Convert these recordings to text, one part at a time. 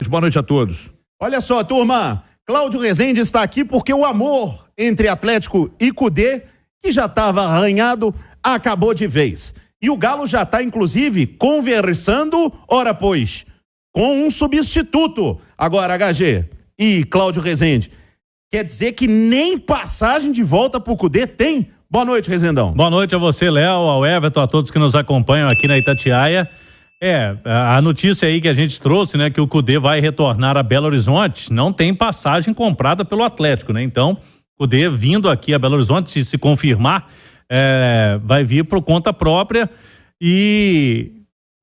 boa noite a todos. Olha só, turma, Cláudio Rezende está aqui porque o amor entre Atlético e Kudê, que já estava arranhado, acabou de vez. E o Galo já está, inclusive, conversando, ora pois, com um substituto. Agora, HG e Cláudio Rezende, quer dizer que nem passagem de volta pro Kudê tem? Boa noite, Rezendão. Boa noite a você, Léo, ao Everton, a todos que nos acompanham aqui na Itatiaia. A notícia aí que a gente trouxe, né, que o Kudê vai retornar a Belo Horizonte, não tem passagem comprada pelo Atlético, né? Então, Kudê vindo aqui a Belo Horizonte, se confirmar, vai vir por conta própria e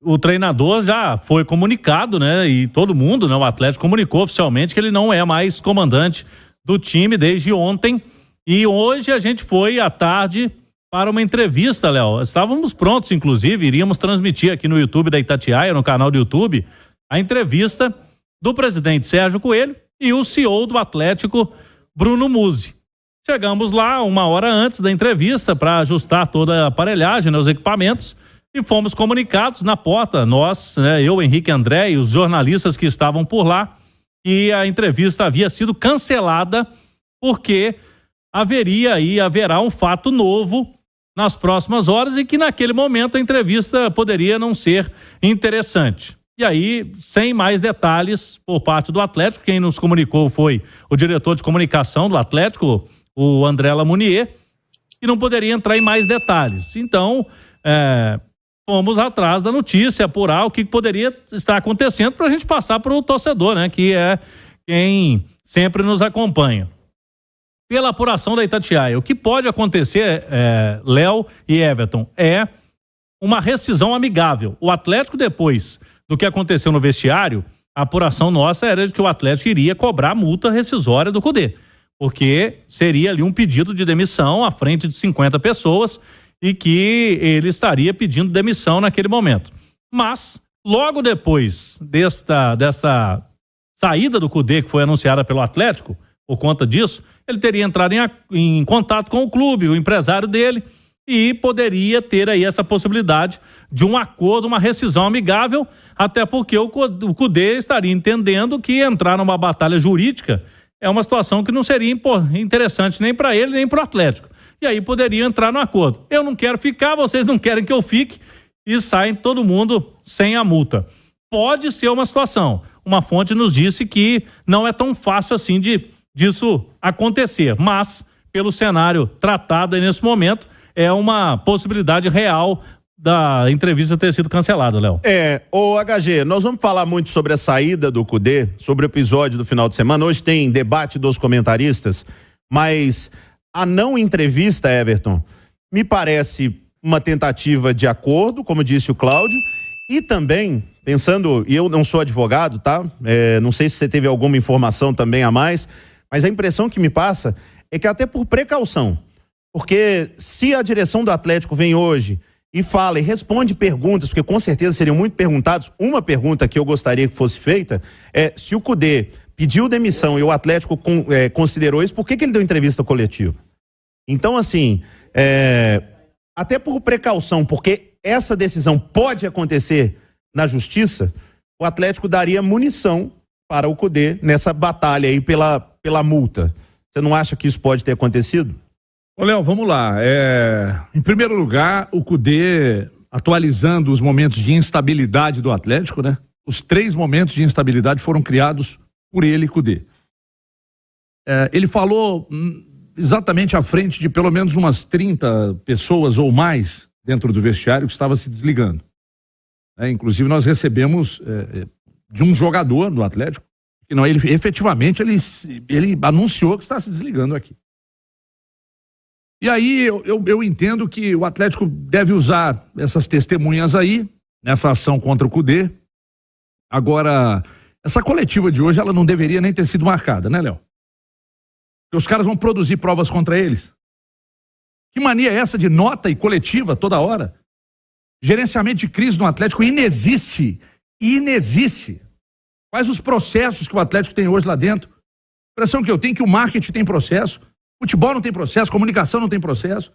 o treinador já foi comunicado, né? E todo mundo, né? O Atlético comunicou oficialmente que ele não é mais comandante do time desde ontem. E hoje a gente foi à tarde para uma entrevista, Léo. Estávamos prontos, inclusive, iríamos transmitir aqui no YouTube da Itatiaia, no canal do YouTube, a entrevista do presidente Sérgio Coelho e o CEO do Atlético, Bruno Musi. Chegamos lá uma hora antes da entrevista para ajustar toda a aparelhagem, né, os equipamentos, e fomos comunicados na porta, nós, né, eu, Henrique André e os jornalistas que estavam por lá, que a entrevista havia sido cancelada porque haverá um fato novo nas próximas horas e que naquele momento a entrevista poderia não ser interessante. E aí, sem mais detalhes por parte do Atlético, quem nos comunicou foi o diretor de comunicação do Atlético, o André Lamounier, que não poderia entrar em mais detalhes. Então, fomos atrás da notícia, apurar o que poderia estar acontecendo para a gente passar para o torcedor, né, que é quem sempre nos acompanha. Pela apuração da Itatiaia, o que pode acontecer, Léo e Everton, é uma rescisão amigável. O Atlético, depois do que aconteceu no vestiário, a apuração nossa era de que o Atlético iria cobrar a multa rescisória do Kudê, porque seria ali um pedido de demissão à frente de 50 pessoas e que ele estaria pedindo demissão naquele momento. Mas, logo depois desta saída do Kudê, que foi anunciada pelo Atlético, por conta disso, ele teria entrado em contato com o clube, o empresário dele, e poderia ter aí essa possibilidade de um acordo, uma rescisão amigável, até porque o Kudê estaria entendendo que entrar numa batalha jurídica é uma situação que não seria interessante nem para ele, nem para o Atlético. E aí poderia entrar no acordo. Eu não quero ficar, vocês não querem que eu fique, e saem todo mundo sem a multa. Pode ser uma situação. Uma fonte nos disse que não é tão fácil assim disso acontecer, mas pelo cenário tratado aí nesse momento, é uma possibilidade real da entrevista ter sido cancelada, Léo. Ô HG, nós vamos falar muito sobre a saída do Kudê, sobre o episódio do final de semana. Hoje tem debate dos comentaristas, mas a não entrevista, Everton, me parece uma tentativa de acordo, como disse o Cláudio, e também, pensando, e eu não sou advogado, tá? Não sei se você teve alguma informação também a mais, mas a impressão que me passa é que até por precaução, porque se a direção do Atlético vem hoje e fala e responde perguntas, porque com certeza seriam muito perguntados, uma pergunta que eu gostaria que fosse feita é se o Kudê pediu demissão e o Atlético considerou isso, por que ele deu entrevista coletiva? Então, assim, até por precaução, porque essa decisão pode acontecer na justiça, o Atlético daria munição para o Kudê nessa batalha aí pela multa. Você não acha que isso pode ter acontecido? Ô, Léo, vamos lá. Em primeiro lugar, o Kudê, atualizando os momentos de instabilidade do Atlético, né? Os 3 momentos de instabilidade foram criados por ele, Kudê. Ele falou exatamente à frente de pelo menos umas 30 pessoas ou mais dentro do vestiário que estava se desligando. Inclusive, nós recebemos de um jogador do Atlético, que não, ele efetivamente ele anunciou que está se desligando aqui. E aí eu entendo que o Atlético deve usar essas testemunhas aí, nessa ação contra o Kudê. Agora, essa coletiva de hoje, ela não deveria nem ter sido marcada, né, Léo? Porque os caras vão produzir provas contra eles. Que mania é essa de nota e coletiva toda hora? Gerenciamento de crise no Atlético inexiste. Quais os processos que o Atlético tem hoje lá dentro? A impressão que eu tenho é que o marketing tem processo, futebol não tem processo, comunicação não tem processo.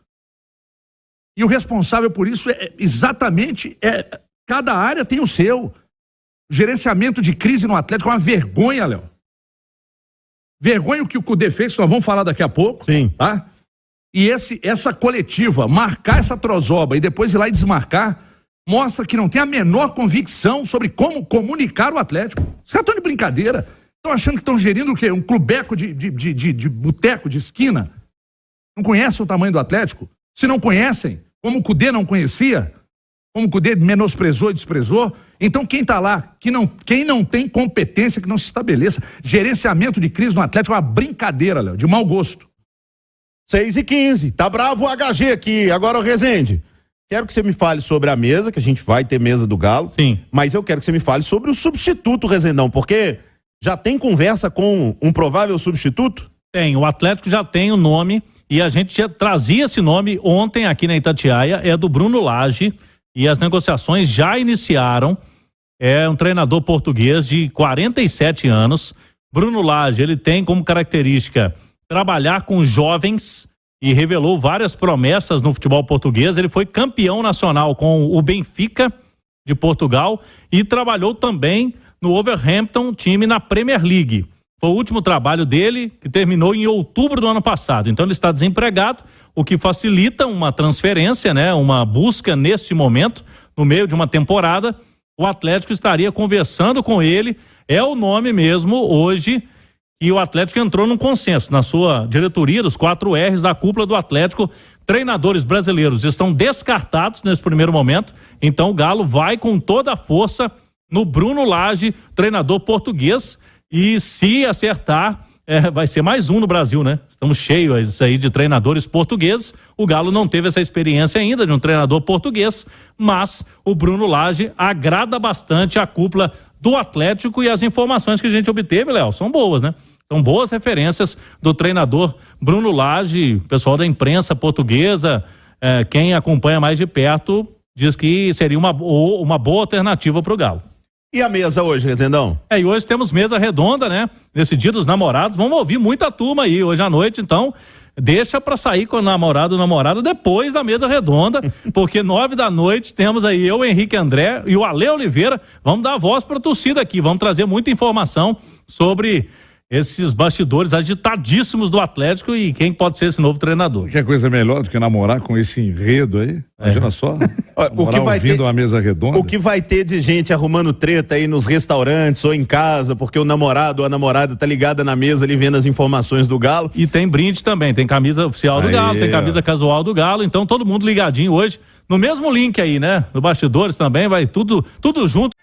E o responsável por isso exatamente, cada área tem o seu. O gerenciamento de crise no Atlético é uma vergonha, Léo. Vergonha o que o Cudê fez, nós vamos falar daqui a pouco. Sim. Tá? E essa coletiva, marcar essa trozoba e depois ir lá e desmarcar, mostra que não tem a menor convicção sobre como comunicar o Atlético. Os caras estão de brincadeira. Estão achando que estão gerindo o quê? Um clubeco de boteco, de esquina? Não conhecem o tamanho do Atlético? Se não conhecem, como o Cudê não conhecia, como o Cudê menosprezou e desprezou, então quem está lá, quem não tem competência, que não se estabeleça. Gerenciamento de crise no Atlético é uma brincadeira, Léo, de mau gosto. 6h15, tá bravo o HG aqui. Agora, o Rezende, quero que você me fale sobre a mesa, que a gente vai ter mesa do Galo. Sim. Mas eu quero que você me fale sobre o substituto, Rezendão, porque já tem conversa com um provável substituto? Tem, o Atlético já tem o nome e a gente já trazia esse nome ontem aqui na Itatiaia, é do Bruno Lage e as negociações já iniciaram. É um treinador português de 47 anos. Bruno Lage, ele tem como característica trabalhar com jovens e revelou várias promessas no futebol português. Ele foi campeão nacional com o Benfica de Portugal e trabalhou também no Wolverhampton, time na Premier League. Foi o último trabalho dele, que terminou em outubro do ano passado. Então ele está desempregado, o que facilita uma transferência, né? Uma busca neste momento, no meio de uma temporada. O Atlético estaria conversando com ele. É o nome mesmo hoje. E o Atlético entrou num consenso na sua diretoria, dos 4 R's da cúpula do Atlético. Treinadores brasileiros estão descartados nesse primeiro momento. Então o Galo vai com toda a força no Bruno Lage, treinador português. E se acertar, vai ser mais um no Brasil, né? Estamos cheios aí de treinadores portugueses. O Galo não teve essa experiência ainda de um treinador português, mas o Bruno Lage agrada bastante a cúpula do Atlético e as informações que a gente obteve, Léo, são boas, né? São boas referências do treinador Bruno Lage, pessoal da imprensa portuguesa, quem acompanha mais de perto diz que seria uma boa alternativa para o Galo. E a mesa hoje, Rezendão? E hoje temos mesa redonda, né? Nesse dia dos namorados, vamos ouvir muita turma aí hoje à noite, então deixa pra sair com o namorado ou namorada depois da mesa redonda, porque 9 da noite temos aí eu, Henrique André e o Ale Oliveira, vamos dar voz pra torcida aqui, vamos trazer muita informação sobre esses bastidores agitadíssimos do Atlético e quem pode ser esse novo treinador. Que coisa melhor do que namorar com esse enredo aí? Imagina só. O que vai ter uma mesa redonda. O que vai ter de gente arrumando treta aí nos restaurantes ou em casa, porque o namorado ou a namorada tá ligada na mesa ali vendo as informações do Galo. E tem brinde também, tem camisa oficial do Galo, tem camisa casual do Galo, então todo mundo ligadinho hoje no mesmo link aí, né? No bastidores também, vai tudo junto.